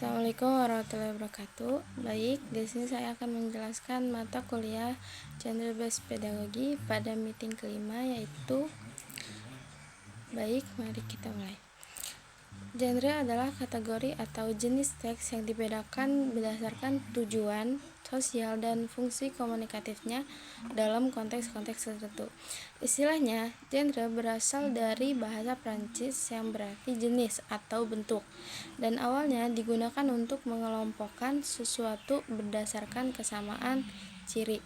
Assalamualaikum warahmatullahi wabarakatuh. Baik, di sini saya akan menjelaskan mata kuliah Gender Based Pedagogy pada meeting kelima, yaitu mari kita mulai. Genre adalah kategori atau jenis teks yang dibedakan berdasarkan tujuan sosial dan fungsi komunikatifnya dalam konteks-konteks tertentu. Istilahnya, genre berasal dari bahasa Prancis yang berarti jenis atau bentuk, dan awalnya digunakan untuk mengelompokkan sesuatu berdasarkan kesamaan ciri.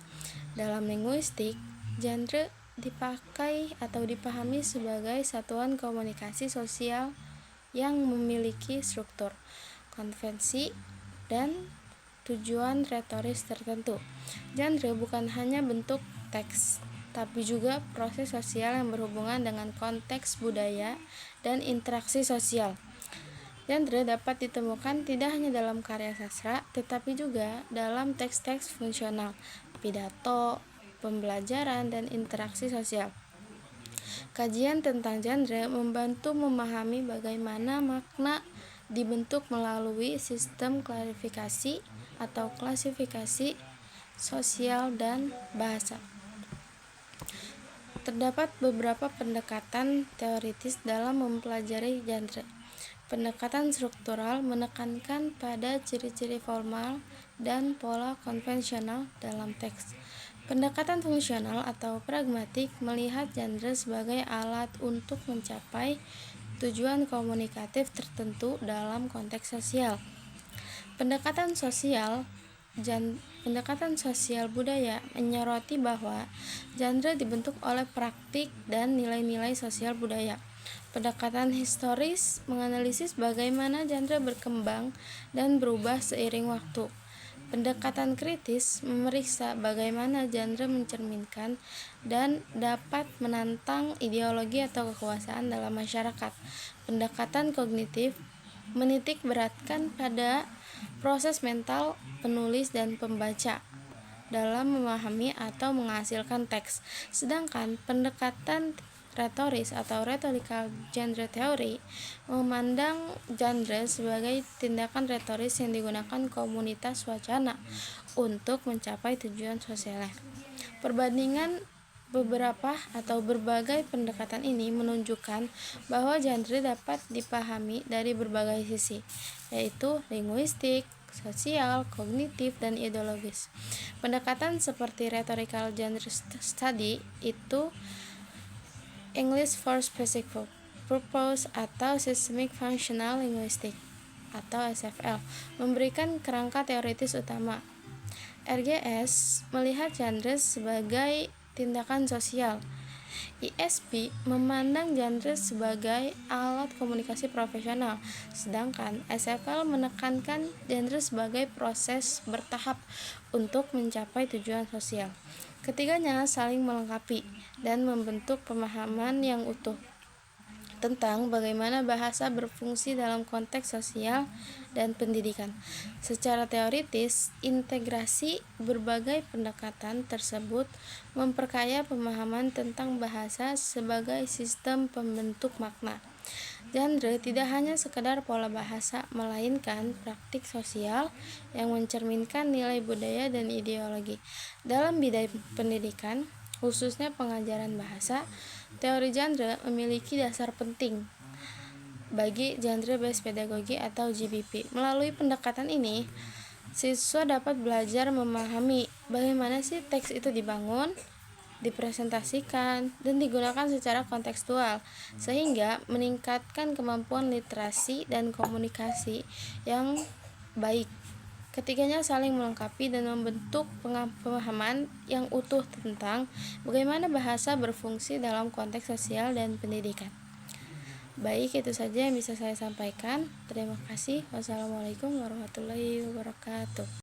Dalam linguistik, genre dipakai atau dipahami sebagai satuan komunikasi sosial yang memiliki struktur, konvensi, dan tujuan retoris tertentu. Genre bukan hanya bentuk teks, tapi juga proses sosial yang berhubungan dengan konteks budaya dan interaksi sosial. Genre dapat ditemukan tidak hanya dalam karya sastra, tetapi juga dalam teks-teks fungsional, pidato, pembelajaran, dan interaksi sosial. Kajian tentang genre membantu memahami bagaimana makna dibentuk melalui sistem klarifikasi atau klasifikasi sosial dan bahasa. Terdapat beberapa pendekatan teoritis dalam mempelajari genre. Pendekatan struktural menekankan pada ciri-ciri formal dan pola konvensional dalam teks. Pendekatan fungsional atau pragmatik melihat genre sebagai alat untuk mencapai tujuan komunikatif tertentu dalam konteks sosial. Pendekatan sosial budaya menyoroti bahwa genre dibentuk oleh praktik dan nilai-nilai sosial budaya. Pendekatan historis menganalisis bagaimana genre berkembang dan berubah seiring waktu. Pendekatan kritis memeriksa bagaimana genre mencerminkan dan dapat menantang ideologi atau kekuasaan dalam masyarakat. Pendekatan kognitif menitik beratkan pada proses mental penulis dan pembaca dalam memahami atau menghasilkan teks. Sedangkan pendekatan retoris atau rhetorical genre theory memandang genre sebagai tindakan retoris yang digunakan komunitas wacana untuk mencapai tujuan sosialnya. Perbandingan berbagai pendekatan ini menunjukkan bahwa genre dapat dipahami dari berbagai sisi, yaitu linguistik, sosial, kognitif, dan ideologis. Pendekatan seperti rhetorical genre study itu English for Specific Purpose atau Systemic Functional Linguistics atau SFL memberikan kerangka teoritis utama. RGS melihat genre sebagai tindakan sosial. ISP memandang genre sebagai alat komunikasi profesional, sedangkan SFL menekankan genre sebagai proses bertahap untuk mencapai tujuan sosial. Ketiganya saling melengkapi dan membentuk pemahaman yang utuh tentang bagaimana bahasa berfungsi dalam konteks sosial dan pendidikan. Secara teoritis, integrasi berbagai pendekatan tersebut memperkaya pemahaman tentang bahasa sebagai sistem pembentuk makna. Genre tidak hanya sekedar pola bahasa, melainkan praktik sosial yang mencerminkan nilai budaya dan ideologi. Dalam bidang pendidikan, khususnya pengajaran bahasa, teori genre memiliki dasar penting bagi Gender Based Pedagogy atau GBP. Melalui pendekatan ini, siswa dapat belajar memahami bagaimana sih teks itu dibangun, dipresentasikan, dan digunakan secara kontekstual, sehingga meningkatkan kemampuan literasi dan komunikasi yang baik. Ketiganya saling melengkapi dan membentuk pemahaman yang utuh tentang bagaimana bahasa berfungsi dalam konteks sosial dan pendidikan. Baik, itu saja yang bisa saya sampaikan. Terima kasih. Wassalamualaikum warahmatullahi wabarakatuh.